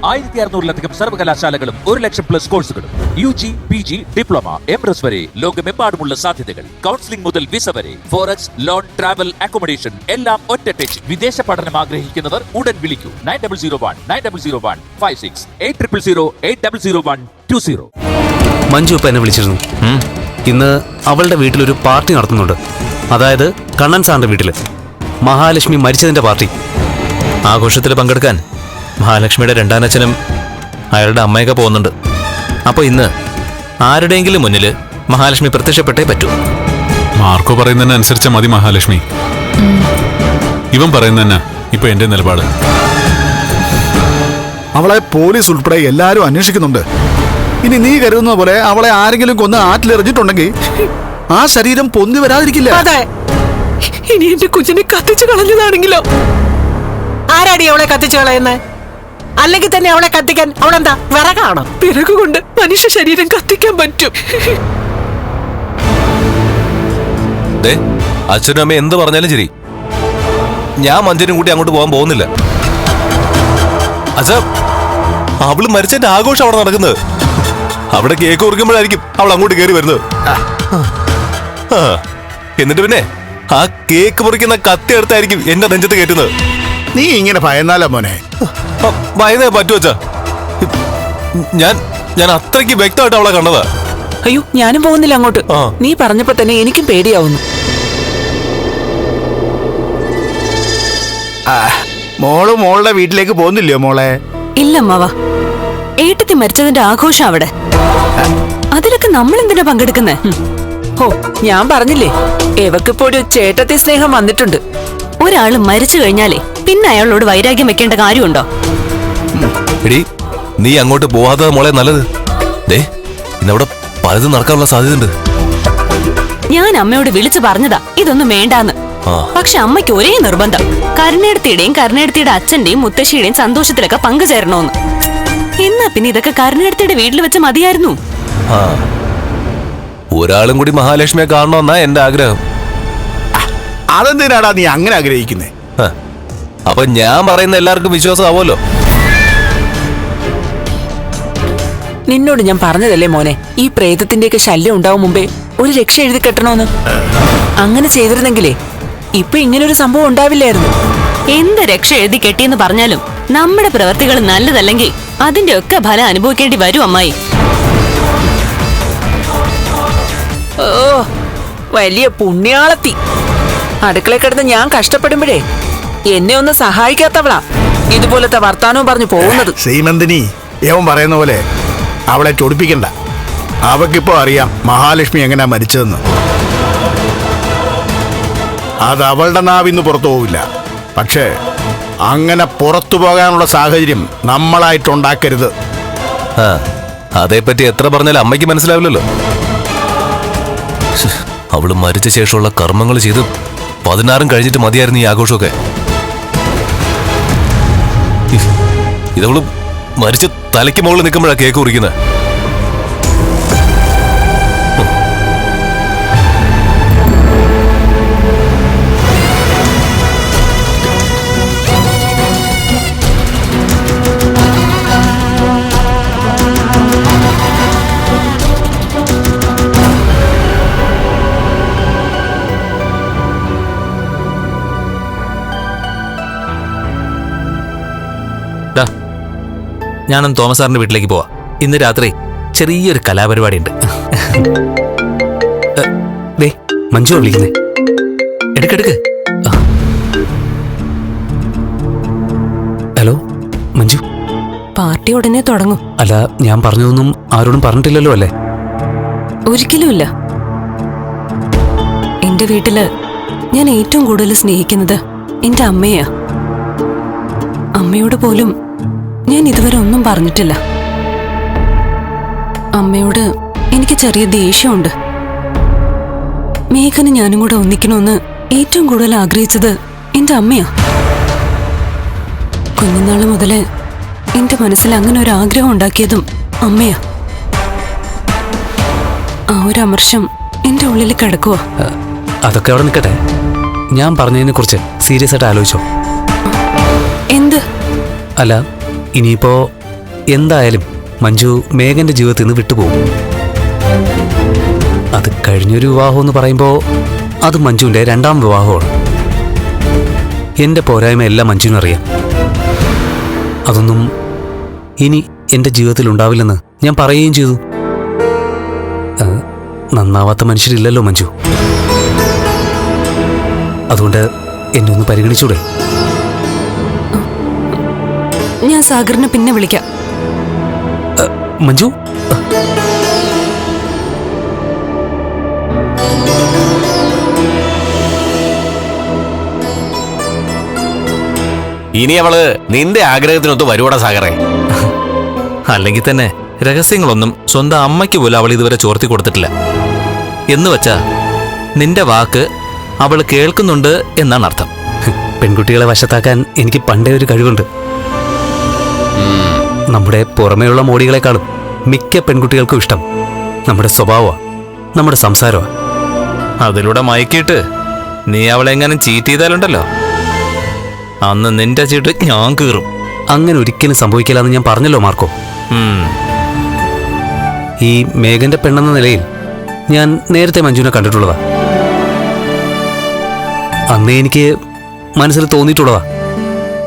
1600-ലധികം സർവകലാശാലകളും 1,00,000+ കോഴ്സുകളും UG, PG, diploma, MS വരെ ലോകമെമ്പാടുമുള്ള സാധ്യതകൾ. കൗൺസിലിംഗ് മുതൽ വിസ വരെ, ഫോറക്സ്, ലോൺ, ട്രാവൽ, അക്കോമഡേഷൻ എല്ലാം ഒറ്റ ടച്ച്. വിദേശ പഠനം ആഗ്രഹിക്കുന്നവർ ഉടൻ വിളിക്കൂ 9001 800 800120. മഞ്ജു ഇപ്പൊ എന്നെ വിളിച്ചിരുന്നു. ഇന്ന് അവളുടെ വീട്ടിലൊരു പാർട്ടി നടത്തുന്നുണ്ട്. അതായത് കണ്ണൻ സാറിന്റെ വീട്ടില് മഹാലക്ഷ്മി മരിച്ചതിന്റെ പാർട്ടി. ആഘോഷത്തിൽ പങ്കെടുക്കാൻ മഹാലക്ഷ്മിയുടെ രണ്ടാനച്ഛനും അയാളുടെ അമ്മയൊക്കെ പോകുന്നുണ്ട്. അപ്പൊ ഇന്ന് ആരുടെയെങ്കിലും മുന്നിൽ മഹാലക്ഷ്മി പ്രത്യക്ഷപ്പെട്ടേ പറ്റൂ. മാർക്കോ പറയുന്നതിനനുസരിച്ച മതി മഹാലക്ഷ്മി. ഇവൻ പറയുന്നതന്നെ ഇപ്പൊ എന്റെ നിലപാട്. അവളെ പോലീസ് ഉൾപ്പെടെ എല്ലാരും അന്വേഷിക്കുന്നുണ്ട്. ഇനി നീ കരുതുന്ന പോലെ അവളെ ആരെങ്കിലും കൊന്ന് ആറ്റിലെറിഞ്ഞിട്ടുണ്ടെങ്കിൽ ആ ശരീരം പൊന്തി വരാതിരിക്കില്ല. അതെ, ഇനി എന്റെ കുഞ്ഞിനെ കത്തിച്ചു കളഞ്ഞതാണെങ്കിലോ? ആരാടി അവളെ കത്തിച്ചു കളയുന്നത്? അല്ലെങ്കിൽ തന്നെ അവളെ കത്തിക്കാൻ അവളെന്താ വിറകാണോ? വിറക് കൊണ്ട് മനുഷ്യ ശരീരം കത്തിക്കാൻ പറ്റും. അച്ഛനും അമ്മ എന്ത് പറഞ്ഞാലും ശരി, ഞാൻ മഞ്ജനും കൂട്ടി അങ്ങോട്ട് പോകാൻ പോകുന്നില്ല. അച്ഛാ, അവള് മരിച്ചതിന്റെ ആഘോഷം അവിടെ നടക്കുന്നത്. അവിടെ കേക്ക് കുറിക്കുമ്പോഴായിരിക്കും അവൾ അങ്ങോട്ട് കയറി വരുന്നത്. എന്നിട്ട് പിന്നെ ആ കേക്ക് മുറിക്കുന്ന കത്തി എടുത്തായിരിക്കും എന്റെ നെഞ്ചത്ത് കയറ്റുന്നത്. നീ ഇങ്ങനെ ഭയന്നാലോ മോനെ? ഭയന്നേ പറ്റൂ അച്ഛാ. ഞാൻ അത്രയ്ക്ക് വ്യക്തമായിട്ട് അവളെ കണ്ടതാ. അയ്യോ, ഞാനും പോകുന്നില്ല അങ്ങോട്ട്. നീ പറഞ്ഞപ്പോ തന്നെ എനിക്കും പേടിയാവുന്നു. മോളുടെ വീട്ടിലേക്ക് പോകുന്നില്ലയോ മോളെ? ഇല്ല അമ്മാവ, ഏട്ടത്തി മരിച്ചതിന്റെ ആഘോഷം അവിടെ. അതിലൊക്കെ നമ്മൾ എന്തിനാ പങ്കെടുക്കുന്നേ? ഓ, ഞാൻ പറഞ്ഞില്ലേ, എവക്കിപ്പോ ഒരു ചേട്ടത്തി സ്നേഹം വന്നിട്ടുണ്ട്. ഒരാള് മരിച്ചു കഴിഞ്ഞാലേ പിന്നെ അയാളോട് വൈരാഗ്യം വെക്കേണ്ട കാര്യമുണ്ടോ? എടി, നീ അങ്ങോട്ട് പോവാതെ മോളെ നല്ലത്. ഇന്നവിടെ പലതും നടക്കാനുള്ള സാധ്യതയുണ്ട്. ഞാൻ അമ്മയോട് വിളിച്ചു പറഞ്ഞതാ ഇതൊന്നും വേണ്ടാന്ന്. പക്ഷെ അമ്മയ്ക്ക് ഒരേ നിർബന്ധം, കരുണേടത്തിയുടെയും കരുണേടത്തിയുടെ അച്ഛന്റെയും മുത്തശ്ശിയുടെയും സന്തോഷത്തിലൊക്കെ പങ്കുചേരണമെന്ന്. എന്നാ പിന്നെ ഇതൊക്കെ കരുണേടത്തിയുടെ വീട്ടിൽ വെച്ച് മതിയായിരുന്നു. ഒരാളും കൂടി മഹാലക്ഷ്മിയെ കാണണമെന്നാ എന്റെ ആഗ്രഹം. അതെന്തിനാടാ നീ അങ്ങനെ ആഗ്രഹിക്കുന്നേ? അപ്പൊ ഞാൻ പറയുന്ന എല്ലാവർക്കും വിശ്വാസമാവുമല്ലോ. നിന്നോട് ഞാൻ പറഞ്ഞതല്ലേ മോനെ, ഈ പ്രേതത്തിന്റെയൊക്കെ ശല്യം ഉണ്ടാവും മുമ്പേ ഒരു രക്ഷ എഴുതി കെട്ടണോന്ന്. അങ്ങനെ ചെയ്തിരുന്നെങ്കിലേ ഇപ്പൊ ഇങ്ങനൊരു സംഭവം ഉണ്ടാവില്ലായിരുന്നു. എന്ത് രക്ഷ എഴുതി കെട്ടിയെന്ന് പറഞ്ഞാലും നമ്മുടെ പ്രവൃത്തികൾ നല്ലതല്ലെങ്കിൽ അതിന്റെ ഒക്കെ ഫലം അനുഭവിക്കേണ്ടി വരും അമ്മായി. ഓ, വലിയ പുണ്യാളത്തി. അടുക്കള കിടന്ന് ഞാൻ കഷ്ടപ്പെടുമ്പോഴേ എന്നെ ഒന്ന് സഹായിക്കാത്തവളാ ഇതുപോലത്തെ വർത്താനവും പറഞ്ഞു പോകുന്നത്. ശ്രീമന്തിനി, ഏവൻ പറയുന്ന പോലെ അവളെ ചൊടിപ്പിക്കണ്ട. അവക്കിപ്പോ അറിയാം മഹാലക്ഷ്മി എങ്ങനെയാ മരിച്ചതെന്ന്. അത് അവളുടെ നാവിന്ന് പുറത്തു പോവില്ല. പക്ഷേ അങ്ങനെ പുറത്തു പോകാനുള്ള സാഹചര്യം നമ്മളായിട്ടുണ്ടാക്കരുത്. അതേപ്പറ്റി എത്ര പറഞ്ഞാലും അമ്മയ്ക്ക് മനസ്സിലാവില്ലല്ലോ. അവള് മരിച്ച ശേഷമുള്ള കർമ്മങ്ങൾ ചെയ്ത് 16 കഴിഞ്ഞിട്ട് മതിയായിരുന്നു ഈ ആഘോഷമൊക്കെ. ഇതവള് മരിച്ച തലയ്ക്ക് മുകളിൽ നിൽക്കുമ്പോഴാണ് കേക്ക് കുറിക്കുന്നത്. ഞാനും തോമസ് സാറിന്റെ വീട്ടിലേക്ക് പോവാ. ഇന്ന് രാത്രി ചെറിയൊരു കലാപരിപാടി ഉണ്ട്. മഞ്ജു വിളിക്കുന്നേ, എടുക്കെടുക്ക്. ഹലോ മഞ്ജു. പാർട്ടി ഉടനെ തുടങ്ങും. അല്ല, ഞാൻ പറഞ്ഞതൊന്നും ആരോടും പറഞ്ഞിട്ടില്ലല്ലോ അല്ലേ? ഒരിക്കലുമില്ല. എന്റെ വീട്ടില് ഞാൻ ഏറ്റവും കൂടുതൽ സ്നേഹിക്കുന്നത് എന്റെ അമ്മയാ. അമ്മയോട് പോലും ഞാൻ ഇതുവരെ ഒന്നും പറഞ്ഞിട്ടില്ല. അമ്മയോട് എനിക്ക് ചെറിയ ദേഷ്യമുണ്ട്. മേഘന് ഞാനും കൂടെ ഒന്നിക്കണമെന്ന് ഏറ്റവും കൂടുതൽ ആഗ്രഹിച്ചത് എന്റെ അമ്മയാ. കുഞ്ഞുനാള് മുതല് എന്റെ മനസ്സിൽ അങ്ങനെ ഒരു ആഗ്രഹം ഉണ്ടാക്കിയതും അമ്മയാ. ആ ഒരു അമർഷം എന്റെ ഉള്ളിൽ കിടക്കുക. അതൊക്കെ അവിടെ നിൽക്കട്ടെ. ഞാൻ പറഞ്ഞതിനെ കുറിച്ച് സീരിയസ് ആയിട്ട് ആലോചിച്ചോ? എന്ത്? അല്ല, ഇനിയിപ്പോ എന്തായാലും മഞ്ജു മേഘന്റെ ജീവിതത്തിൽ നിന്ന് വിട്ടുപോകും. അത് കഴിഞ്ഞൊരു വിവാഹം എന്ന് പറയുമ്പോൾ അത് മഞ്ജുവിന്റെ രണ്ടാം വിവാഹമാണ്. എന്റെ പോരായ്മ എല്ലാം മഞ്ജുവിനും അറിയാം. അതൊന്നും ഇനി എന്റെ ജീവിതത്തിൽ ഉണ്ടാവില്ലെന്ന് ഞാൻ പറയുകയും ചെയ്തു. നന്നാവാത്ത മനുഷ്യരില്ലല്ലോ മഞ്ജു. അതുകൊണ്ട് എന്നെ ഒന്ന് പരിഗണിച്ചൂടെ? ഞാൻ സാഗറിനെ പിന്നെ വിളിക്കാം. മഞ്ജു, ഇനി അവള് നിന്റെ ആഗ്രഹത്തിനൊത്ത് വരുവോടാ സാഗറെ? അല്ലെങ്കിൽ തന്നെ രഹസ്യങ്ങളൊന്നും സ്വന്തം അമ്മയ്ക്ക് പോലും അവൾ ഇതുവരെ ചോർത്തി കൊടുത്തിട്ടില്ല. എന്ന് വച്ചാ നിന്റെ വാക്ക് അവൾ കേൾക്കുന്നുണ്ട് എന്നാണ് അർത്ഥം. പെൺകുട്ടികളെ വശത്താക്കാൻ എനിക്ക് പണ്ടേ ഒരു കഴിവുണ്ട്. നമ്മുടെ പുറമേയുള്ള മോടികളെക്കാളും മിക്ക പെൺകുട്ടികൾക്കും ഇഷ്ടം നമ്മുടെ സ്വഭാവമാണ്, നമ്മുടെ സംസാരമാണ്. അതിലൂടെ മയക്കിയിട്ട് നീ അവളെങ്ങാനും ചീറ്റ് ചെയ്താലുണ്ടല്ലോ, അന്ന് നിന്റെ ചീട്ട് ഞാൻ കീറും. അങ്ങനെ ഒരിക്കലും സംഭവിക്കില്ലെന്ന് ഞാൻ പറഞ്ഞല്ലോ മാർക്കോ. ഈ മേഘന്റെ പെണ്ണെന്ന നിലയിൽ ഞാൻ നേരത്തെ മഞ്ജുവിനെ കണ്ടിട്ടുള്ളതാ. അന്നേ എനിക്ക് മനസ്സിൽ തോന്നിയിട്ടുള്ളതാ,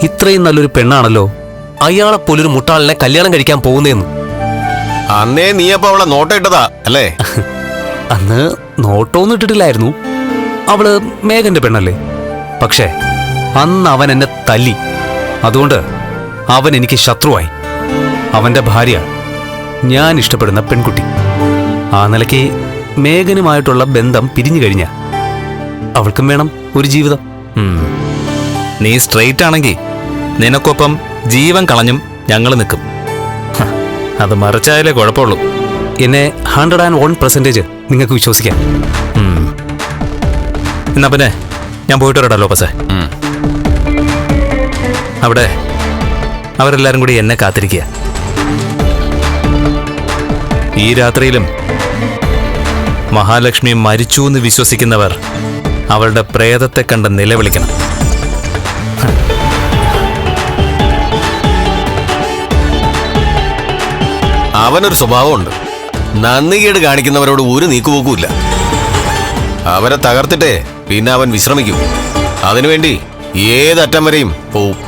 ഇത്രയും നല്ലൊരു പെണ്ണാണല്ലോ അയാളെപ്പോലൊരു മുട്ടാളിനെ കല്യാണം കഴിക്കാൻ പോകുന്നേന്ന്. അന്നേ നീ അപ്പൊ അവളെ നോട്ടയിട്ടതാ അല്ലേ? അന്ന് നോട്ടൊന്നും ഇട്ടിട്ടില്ലായിരുന്നു. അവള് മേഘന്റെ പെണ്ണല്ലേ. പക്ഷേ അന്ന് അവൻ എന്നെ തല്ലി. അതുകൊണ്ട് അവൻ എനിക്ക് ശത്രുവായി. അവന്റെ ഭാര്യ ഞാൻ ഇഷ്ടപ്പെടുന്ന പെൺകുട്ടി. ആ നിലയ്ക്ക് മേഘനുമായിട്ടുള്ള ബന്ധം പിരിഞ്ഞു കഴിഞ്ഞ അവൾക്കും വേണം ഒരു ജീവിതം. നീ സ്ട്രെയിറ്റ് ആണെങ്കിൽ നിനക്കൊപ്പം ജീവൻ കളഞ്ഞും ഞങ്ങൾ നിൽക്കും. അത് മറിച്ചായാലേ കുഴപ്പമുള്ളൂ. എന്നെ 101% നിങ്ങൾക്ക് വിശ്വസിക്കാം. എന്നാ പിന്നെ ഞാൻ പോയിട്ട് വരടാ ലോപ്പസേ. അവിടെ അവരെല്ലാരും കൂടി എന്നെ കാത്തിരിക്കുക. ഈ രാത്രിയിലും മഹാലക്ഷ്മി മരിച്ചു എന്ന് വിശ്വസിക്കുന്നവർ അവളുടെ പ്രേതത്തെ കണ്ട് നിലവിളിക്കണം. അവനൊരു സ്വഭാവമുണ്ട്, നന്ദികേട് കാണിക്കുന്നവരോട് ഒരു നീക്കുപോക്കുമില്ല. അവരെ തകർത്തിട്ടേ പിന്നെ അവൻ വിശ്രമിക്കും. അതിനുവേണ്ടി ഏതറ്റം വരെയും പോവും.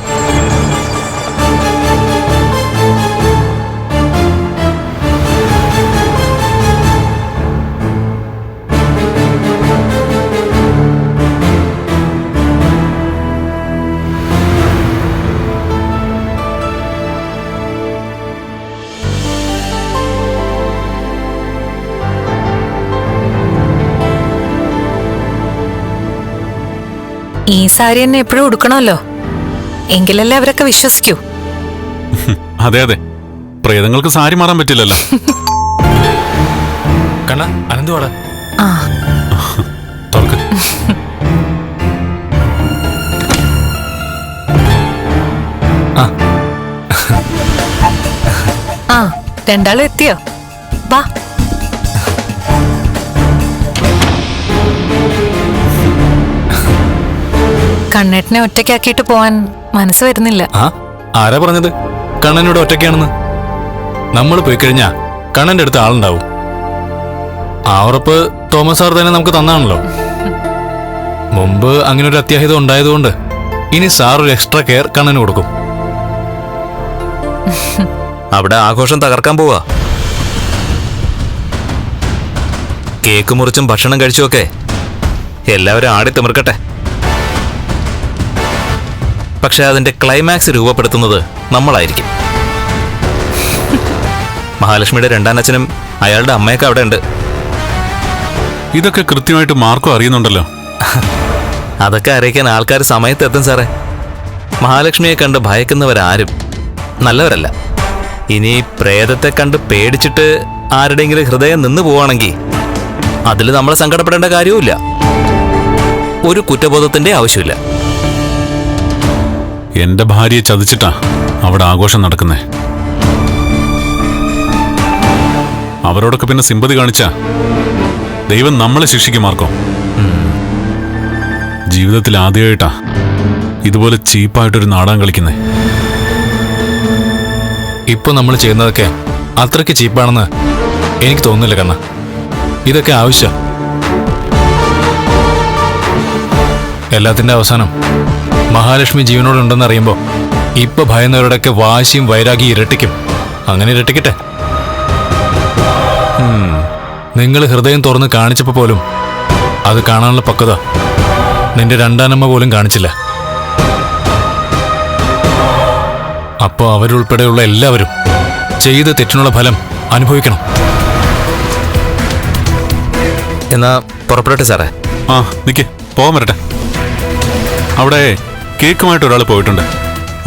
ഈ സാരി തന്നെ എപ്പോഴും ഉടുക്കണമല്ലോ, എങ്കിലല്ലേ അവരൊക്കെ വിശ്വസിക്കൂ. അതെ അതെ, പ്രേതങ്ങൾക്ക് സാരി മാറാൻ പറ്റില്ലല്ലോ. കണ്ണ അനന്തുവാടാ ആ തുറക്ക്. ആ രണ്ടാളും എത്തിയോ? വാ. കണ്ണേട്ടനെ ഒറ്റയ്ക്കാക്കിയിട്ട് പോവാൻ മനസ്സ് വരുന്നില്ല. ആരാ പറഞ്ഞത് കണ്ണനോട് ഒറ്റയ്ക്കാണെന്ന്? നമ്മൾ പോയി കഴിഞ്ഞാ കണ്ണന്റെ അടുത്ത് ആളുണ്ടാവും. ആ ഉറപ്പ് തോമസ് സാർ തന്നെ നമുക്ക് തന്നാണല്ലോ. മുമ്പ് അങ്ങനെ ഒരു അത്യാഹിതം ഉണ്ടായതുകൊണ്ട് ഇനി സാർ ഒരു എക്സ്ട്രാ കെയർ കണ്ണന് കൊടുക്കും. അവിടെ ആഘോഷം തകർക്കാൻ പോവാ. കേക്ക് മുറിച്ചും ഭക്ഷണം കഴിച്ചുമൊക്കെ എല്ലാവരും ആടി തിമിർക്കട്ടെ. പക്ഷെ അതിന്റെ ക്ലൈമാക്സ് രൂപപ്പെടുത്തുന്നത് നമ്മളായിരിക്കും. മഹാലക്ഷ്മിയുടെ രണ്ടാനച്ഛനും അയാളുടെ അമ്മയൊക്കെ അവിടെ ഉണ്ട്. ഇതൊക്കെ കൃത്യമായിട്ട് മാർക്കോ അറിയുന്നുണ്ടല്ലോ. അതൊക്കെ അറിയിക്കാൻ ആൾക്കാർ സമയത്തെത്തും സാറേ. മഹാലക്ഷ്മിയെ കണ്ട് ഭയക്കുന്നവരാരും നല്ലവരല്ല. ഇനി പ്രേതത്തെ കണ്ട് പേടിച്ചിട്ട് ആരുടെയെങ്കിലും ഹൃദയം നിന്നു പോവാണെങ്കിൽ അതിൽ നമ്മൾ സങ്കടപ്പെടേണ്ട കാര്യവുമില്ല. ഒരു കുറ്റബോധത്തിന്റെ ആവശ്യമില്ല. എന്റെ ഭാര്യയെ ചതിച്ചിട്ടാ അവിടെ ആഘോഷം നടക്കുന്നേ. അവരോടൊക്കെ പിന്നെ സിമ്പതി കാണിച്ചാ ദൈവം നമ്മളെ ശിക്ഷിക്കും മാർക്കോ. ജീവിതത്തിൽ ആദ്യമായിട്ടാ ഇതുപോലെ ചീപ്പായിട്ടൊരു നാടകം കളിക്കുന്നേ. ഇപ്പൊ നമ്മൾ ചെയ്യുന്നതൊക്കെ അത്രയ്ക്ക് ചീപ്പാണെന്ന് എനിക്ക് തോന്നുന്നില്ല കണ്ണ. ഇതൊക്കെ ആവശ്യം. എല്ലാത്തിന്റെ അവസാനം മഹാലക്ഷ്മി ജീവനോടുണ്ടെന്ന് അറിയുമ്പോൾ ഇപ്പൊ ഭയന്നവരുടെയൊക്കെ വാശിയും വൈരാഗ്യം ഇരട്ടിക്കും. അങ്ങനെ ഇരട്ടിക്കട്ടെ. നിങ്ങൾ ഹൃദയം തുറന്ന് കാണിച്ചപ്പോ പോലും അത് കാണാനുള്ള പക്വത നിന്റെ രണ്ടാനമ്മ പോലും കാണിച്ചില്ല. അപ്പോ അവരുൾപ്പെടെയുള്ള എല്ലാവരും ചെയ്ത തെറ്റിനുള്ള ഫലം അനുഭവിക്കണം. എന്നാ പുറപ്പെടട്ടെ സാറേ. ആ നിക്ക്, പോകാൻ വരട്ടെ. അവിടെ കേക്കുമായിട്ട് ഒരാൾ പോയിട്ടുണ്ട്.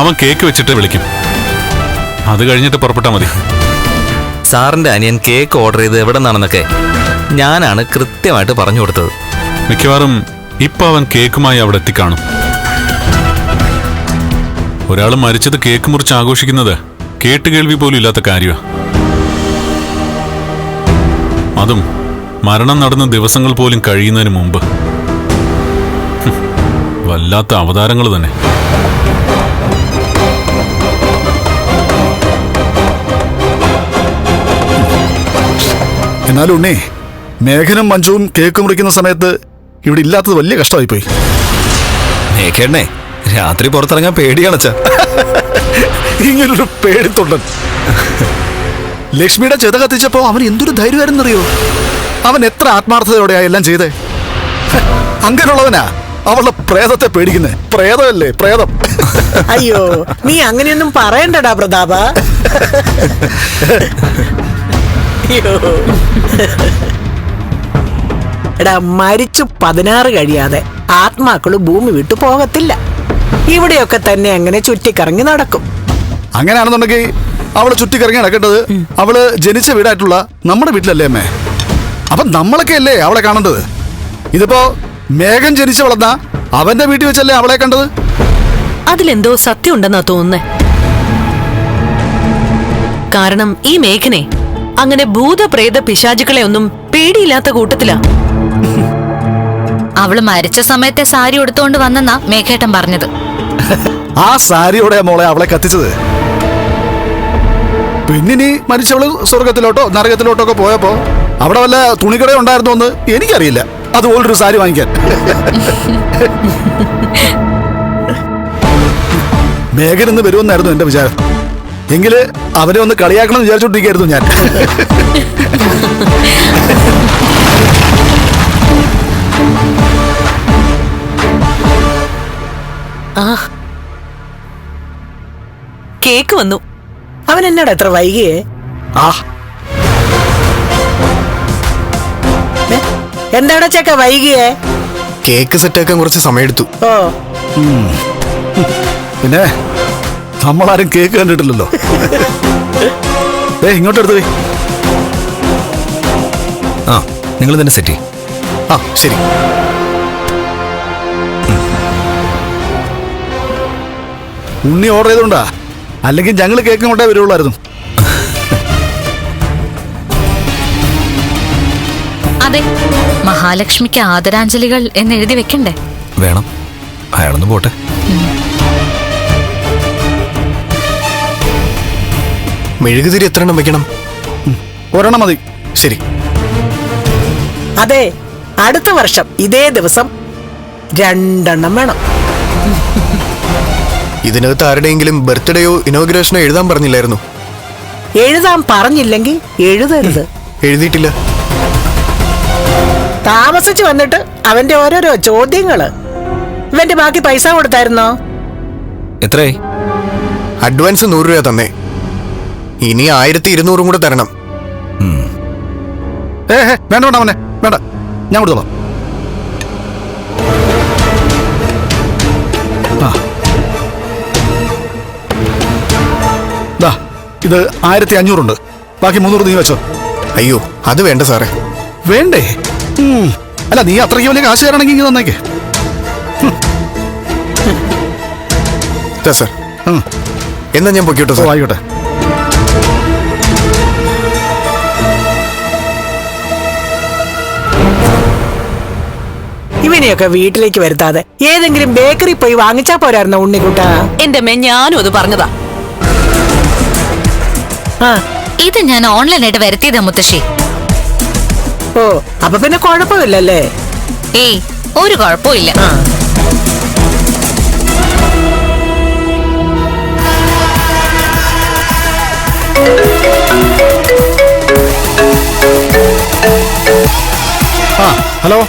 അവൻ കേക്ക് വെച്ചിട്ട് വിളിക്കും. അത് കഴിഞ്ഞിട്ട് പുറപ്പെട്ടാൽ മതി. സാറിന്റെ അനിയൻ കേക്ക് ഓർഡർ ചെയ്ത് എവിടെ നിന്നാണെന്നൊക്കെ ഞാനാണ് കൃത്യമായിട്ട് പറഞ്ഞു കൊടുത്തത്. മിക്കവാറും ഇപ്പൊ അവൻ കേക്കുമായി അവിടെ എത്തിക്കാണും. ഒരാൾ മരിച്ചത് കേക്ക് മുറിച്ച് ആഘോഷിക്കുന്നത് കേട്ടുകേൾവി പോലും ഇല്ലാത്ത കാര്യമാണ്. അതും മരണം നടന്ന ദിവസങ്ങൾ പോലും കഴിയുന്നതിന് മുമ്പ്. വല്ലാത്ത അവതാരങ്ങൾ തന്നെ. എന്നാലും ഉണ്ണി, മേഘനും മഞ്ജുവും കേക്ക് മുറിക്കുന്ന സമയത്ത് ഇവിടെ ഇല്ലാത്തത് വലിയ കഷ്ടമായിപ്പോയി. മേഘേണ്ണേ, രാത്രി പുറത്തിറങ്ങാൻ പേടിയാണച്ച. ഇങ്ങനൊരു പേടിത്തൊണ്ടൻ. ലക്ഷ്മിയുടെ ചെത കത്തിച്ചപ്പോ അവൻ എന്തൊരു ധൈര്യമായിരുന്നറിയോ. അവൻ എത്ര ആത്മാർത്ഥതയോടെയാ എല്ലാം ചെയ്തേ. അങ്ങനെയുള്ളവനാ അവളുടെ പ്രേതത്തെ പേടിക്കുന്നേ. പ്രേതമല്ലേ, പ്രേതം. അയ്യോ, നീ അങ്ങനെയൊന്നും പറയണ്ടടാ പ്രതാപ. അയ്യോ, എടാ, മരിച്ചു 16 കഴിയാതെ ആത്മാക്കള് ഭൂമി വിട്ടു പോകത്തില്ല. ഇവിടെയൊക്കെ തന്നെ അങ്ങനെ ചുറ്റിക്കറങ്ങി നടക്കും. അങ്ങനെയാണെന്നുണ്ടെങ്കിൽ അവള് ചുറ്റിക്കറങ്ങി നടക്കേണ്ടത് അവള് ജനിച്ച വീടായിട്ടുള്ള നമ്മുടെ വീട്ടിലല്ലേ അമ്മേ? അപ്പൊ നമ്മളൊക്കെ അല്ലേ അവളെ കാണേണ്ടത്. ഇതിപ്പോ മേഘൻ ജനിച്ചു വളർന്ന അവന്റെ വീട്ടിൽ വെച്ചല്ലേ അവളെ കണ്ടത്. അതിലെന്തോ സത്യം ഉണ്ടെന്നാ തോന്നുന്നേ. കാരണം ഈ മേഘനെ അങ്ങനെ ഭൂതപ്രേത പിശാചുക്കളെ ഒന്നും പേടിയില്ലാത്ത കൂട്ടത്തിലാ. അവള് മരിച്ച സമയത്തെ സാരി ഉടുത്തോണ്ട് വന്നെന്നാ മേഘേട്ടൻ പറഞ്ഞത്. ആ സാരിയോടെ മോളെ അവളെ കത്തിച്ചത്. പിന്നിനി മരിച്ചവള് സ്വർഗത്തിലോട്ടോ നരകത്തിലോട്ടോ ഒക്കെ പോയപ്പോ അവിടെ വല്ല തുണികട ഉണ്ടായിരുന്നോ എന്ന് എനിക്കറിയില്ല. അതുപോലൊരു സാരി വാങ്ങിക്കാൻ മേഘൻ ഇന്ന് വരുമെന്നായിരുന്നു എന്റെ വിചാരം. എങ്കില് അവരെ ഒന്ന് കളിയാക്കണം എന്ന് വിചാരിച്ചോണ്ടിരിക്കായിരുന്നു ഞാൻ. കേക്ക് വന്നു. അവൻ എന്നാടാ എത്ര വൈകിയേ? എന്താടാ ചെക്ക വൈകിയേ? കേക്ക് സെറ്റാക്കാൻ കുറച്ച് സമയമെടുത്തു. ഓ, പിന്നെ നമ്മളാരും കേക്ക് കണ്ടിട്ടില്ലല്ലോ. ഇങ്ങോട്ട് എടുത്തു പോയി. ആ, നിങ്ങൾ തന്നെ സെറ്റ് ചെയ്യും. ആ ശരി. ഉണ്ണി ഓർഡർ ചെയ്തോണ്ടാ, അല്ലെങ്കിൽ ഞങ്ങൾ കേക്ക് കൊണ്ടേ വരുള്ളായിരുന്നു. അതെ, മഹാലക്ഷ്മിക്ക് ആദരാഞ്ജലികൾ എന്ന് എഴുതി വെക്കണ്ടേ? വേണം, അയാളൊന്ന് പോട്ടെ. മെഴുകുതിരി എത്ര എണ്ണം വെക്കണം? ഒരെണ്ണം മതി. ശരി. അതെ, അടുത്ത വർഷം ഇതേ ദിവസം 2 എണ്ണം വേണം. ഇതിനകത്ത് ആരുടെയെങ്കിലും ബർത്ത്ഡേയോ ഇനോഗ്രേഷനോ എഴുതാൻ പറഞ്ഞില്ലായിരുന്നു? എഴുതാൻ പറഞ്ഞില്ലെങ്കിൽ എഴുതരുത്. എഴുതിയിട്ടില്ല. താമസിച്ചു വന്നിട്ട് അവന്റെ ഓരോരോ ചോദ്യങ്ങള്. ഇവന്റെ ബാക്കി പൈസ കൊടുത്തായിരുന്നോ? എത്രയായി? അഡ്വാൻസ് 100 രൂപ തന്നെ. ഇനി 1200 കൂടെ തരണം. വേണ്ട വേണ്ട അവനെ വേണ്ട, ഞാൻ കൊടുത്തോളാം. ഇത് 1500 ഉണ്ട്. ബാക്കി 300 നീ വെച്ചോ. അയ്യോ, അത് വേണ്ട സാറേ. വേണ്ടേ? അല്ല, നീ അത്രയ്ക്ക് വലിയ കാശുകാരാണെങ്കിൽ ഇങ്ങനെ തന്നേക്ക്. സാർ, എന്നാ ഞാൻ പൊയ്ക്കോട്ടെ സാർ. ആയിക്കോട്ടെ. ഇവനെയൊക്കെ വീട്ടിലേക്ക് വരുത്താതെ ഏതെങ്കിലും ബേക്കറി പോയി വാങ്ങിച്ചാ പോരായിരുന്നോ ഉണ്ണിക്കുട്ടാ? എന്റെ അമ്മ, ഞാനും അത് പറഞ്ഞതാ. ഇത് ഞാൻ ഓൺലൈനായിട്ട് വരുത്തിയതാ മുത്തശ്ശി. ഓ, അപ്പൊ പിന്നെ കുഴപ്പമില്ലല്ലേ? ഏയ്, ഒരു കുഴപ്പമില്ല. ഹലോ.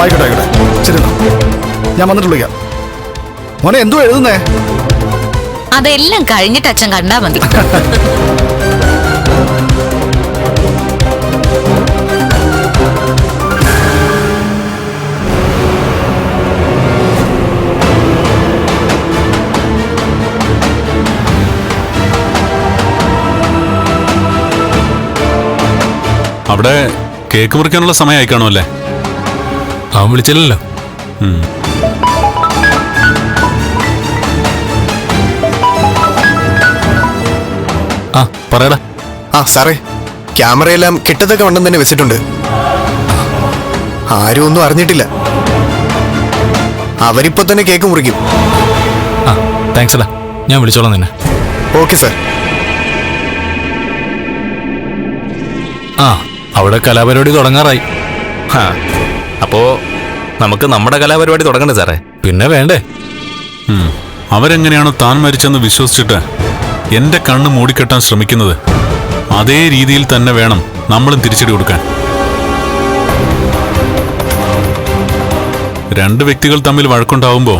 ആയിക്കോട്ടെ ആയിക്കോട്ടെ, ശരി എന്നാ. ഞാൻ വന്നിട്ട് വിളിക്കാം. മോനെ എന്തോ എഴുതുന്നേ? അതെല്ലാം കഴിഞ്ഞിട്ട് അച്ഛൻ കണ്ടാ മതി. അവിടെ കേക്ക് മുറിക്കാനുള്ള സമയമായി കാണുമല്ലേ? അവൻ വിളിച്ചില്ലല്ലോ. ആ പറയടാ. സാറേ, ക്യാമറയെല്ലാം കിട്ടത്തൊക്കെ ഉണ്ടെന്ന് തന്നെ വെച്ചിട്ടുണ്ട്. ആരും ഒന്നും അറിഞ്ഞിട്ടില്ല. അവരിപ്പോ തന്നെ കേക്ക് മുറിക്കും. ആ താങ്ക്സ് അടാ, ഞാൻ വിളിച്ചോളാം നിന്നെ. Okay sir. ആ അവിടെ കലാപരിപാടി തുടങ്ങാറായി. അപ്പോ നമുക്ക് നമ്മുടെ കലാപരിപാടി തുടങ്ങണ്ടേ സാറേ? പിന്നെ വേണ്ടേ? അവരെങ്ങനെയാണോ താൻ മരിച്ചെന്ന് വിശ്വസിച്ചിട്ട് എന്റെ കണ്ണ് മൂടിക്കെട്ടാൻ ശ്രമിക്കുന്നത്, അതേ രീതിയിൽ തന്നെ വേണം നമ്മളും തിരിച്ചടി കൊടുക്കാൻ. രണ്ട് വ്യക്തികൾ തമ്മിൽ വഴക്കുണ്ടാവുമ്പോ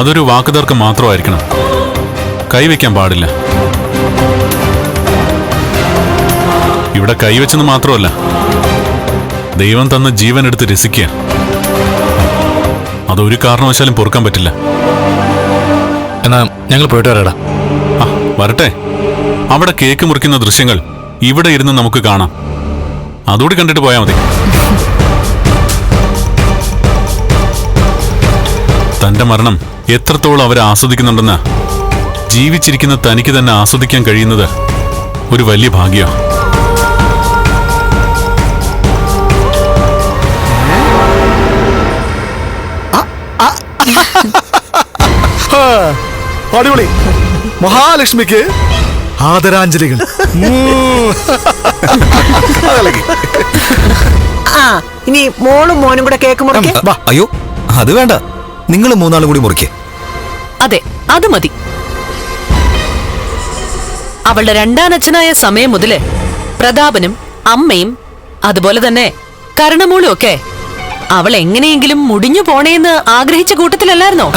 അതൊരു വാക്കുതർക്കം മാത്രമായിരിക്കണം, കൈവയ്ക്കാൻ പാടില്ല. ഇവിടെ കൈവച്ചെന്ന് മാത്രമല്ല, ദൈവം തന്ന ജീവൻ എടുത്ത് രസിക്കുക, അതൊരു കാരണവശാലും പൊറുക്കാൻ പറ്റില്ല. എന്നാ ഞങ്ങൾ പോയിട്ട് വരാടാ. ആ വരട്ടെ. അവിടെ കേക്ക് മുറിക്കുന്ന ദൃശ്യങ്ങൾ ഇവിടെ ഇരുന്ന് നമുക്ക് കാണാം. അതുകൂടി കണ്ടിട്ട് പോയാൽ മതി. തന്റെ മരണം എത്രത്തോളം അവരെ ആസ്വദിക്കുന്നുണ്ടെന്ന് ജീവിച്ചിരിക്കുന്ന തനിക്ക് തന്നെ ആസ്വദിക്കാൻ കഴിയുന്നത് ഒരു വലിയ ഭാഗ്യമാണ്. അടിപൊളി. മഹാലക്ഷ്മിക്ക് ആദരാഞ്ജലികൾ. ആ, ഇനി മോളും മോനും കൂടെ കേക്ക് മുറിക്കേ. അയ്യോ അത് വേണ്ട, നിങ്ങൾ മൂന്നാളും കൂടി മുറിക്കേ. അതെ, അത് മതി. അവളുടെ രണ്ടാനച്ഛനായ സമയം മുതല് പ്രതാപനും അമ്മയും അതുപോലെ തന്നെ കരുണമോളും ഒക്കെ അവൾ എങ്ങനെയെങ്കിലും മുടിഞ്ഞു പോണേന്ന് ആഗ്രഹിച്ച കൂട്ടത്തിലല്ലായിരുന്നോ?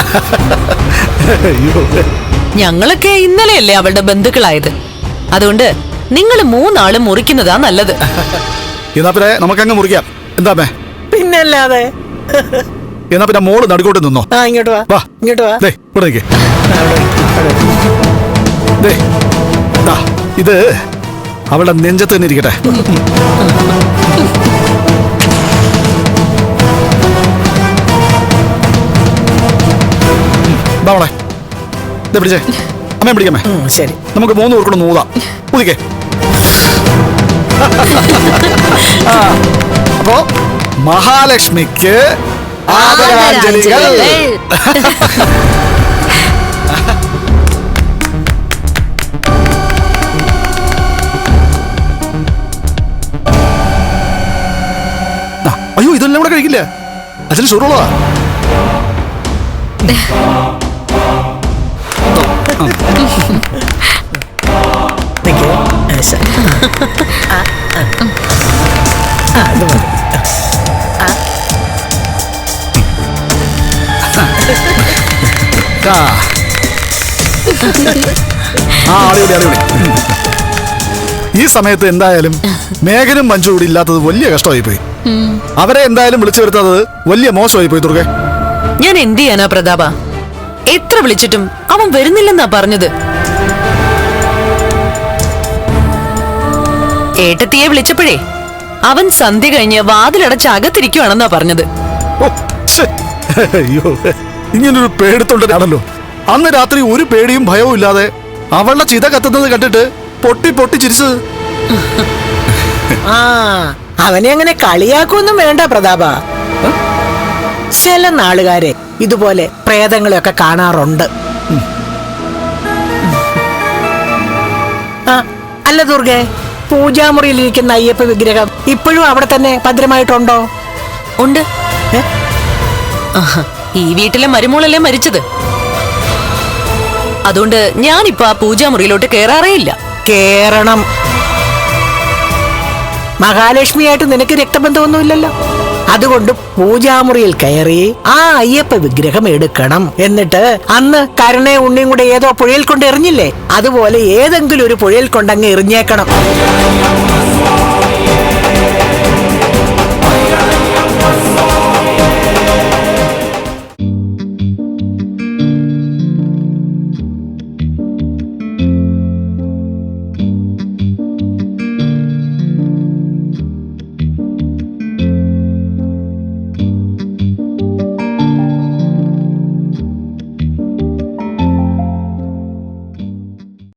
ഞങ്ങളൊക്കെ ഇന്നലെയല്ലേ അവളുടെ ബന്ധുക്കളായത്. അതുകൊണ്ട് നിങ്ങൾ മൂന്നാളും മുറിക്കുന്നതാ നല്ലത്. എന്നാ പിന്നെ നമുക്കങ്ങ് മുറിക്കാം. എന്താ പിന്നല്ലാതെ. എന്നാ പിന്നെ മോള് നടുക്കോട്ട് നിന്നോ. ഇങ്ങോട്ട് വാ, വാ ഇങ്ങോട്ട് വാ. ഇവിടെ നിൽക്കേ. ഇത് അവളുടെ നെഞ്ചത്ത് തന്നെ ഇരിക്കട്ടെ. മോളെ പിടിച്ചേ. അമ്മയെ പിടിക്കാമേ. ശരി, നമുക്ക് 3 പേർക്കൂടെ നൂതാം. ഊതിക്കേ. അപ്പോ മഹാലക്ഷ്മിക്ക് ആദരാഞ്ജലികൾ. അയ്യോ, ഇതെല്ലാം കൂടെ കഴിക്കില്ല. അച്ഛന് ഷുറുള്ളതാ. ഈ സമയത്ത് എന്തായാലും മേഘനും മഞ്ജു കൂടി ഇല്ലാത്തത് വലിയ കഷ്ടമായി പോയി. അവരെ എന്തായാലും വിളിച്ചു വരുത്തത് വലിയ മോശമായി പോയി. ദുർഗെ, ഞാൻ എന്ത് ചെയ്യാനാ പ്രതാപ? എത്ര വിളിച്ചിട്ടും അവൻ വരുന്നില്ലെന്നാ പറഞ്ഞത്. ഏട്ടത്തിയെ വിളിച്ചപ്പോഴേ അവൻ സന്ധ്യ കഴിഞ്ഞ് വാതിലടച്ച് അകത്തിരിക്കുവാണെന്നാ പറഞ്ഞത്. ഓ, ശ്ശേ. അയ്യോ, ഇങ്ങനൊരു പേടിത്തൊണ്ടനാണല്ലോ. അന്ന് രാത്രി ഒരു പേടിയും ഭയവും ഇല്ലാതെ അവളുടെ ചിത കത്തുന്നത് കണ്ടിട്ട് പൊട്ടി പൊട്ടി ചിരിച്ചത്. ആ, അവനെ അങ്ങനെ കളിയാക്കൊന്നും വേണ്ട പ്രതാപ. ചില നാളുകാരെ ഇതുപോലെ പ്രേതങ്ങളെയൊക്കെ കാണാറുണ്ട്. ആ, അല്ല ദുർഗേ, പൂജാമുറിയിലിരിക്കുന്ന അയ്യപ്പ വിഗ്രഹം ഇപ്പോഴും അവിടെ തന്നെ ഭദ്രമായിട്ടുണ്ടോ? ഉണ്ട്. ഈ വീട്ടിലെ മരുമോളല്ലേ മരിച്ചത്. അതുകൊണ്ട് ഞാനിപ്പോ ആ പൂജാമുറിയിലോട്ട് കേറാറേ ഇല്ല. കേറണം. മഹാലക്ഷ്മിയായിട്ട് നിനക്ക് രക്തബന്ധമൊന്നുമില്ലല്ലോ. അതുകൊണ്ട് പൂജാമുറിയിൽ കയറി ആ അയ്യപ്പ വിഗ്രഹം എടുക്കണം. എന്നിട്ട് അന്ന് കരുണയും ഉണ്ണിയും കൂടെ ഏതോ പുഴയിൽ കൊണ്ട് എറിഞ്ഞില്ലേ, അതുപോലെ ഏതെങ്കിലും ഒരു പുഴയിൽ കൊണ്ടങ്ങ് എറിഞ്ഞേക്കണം.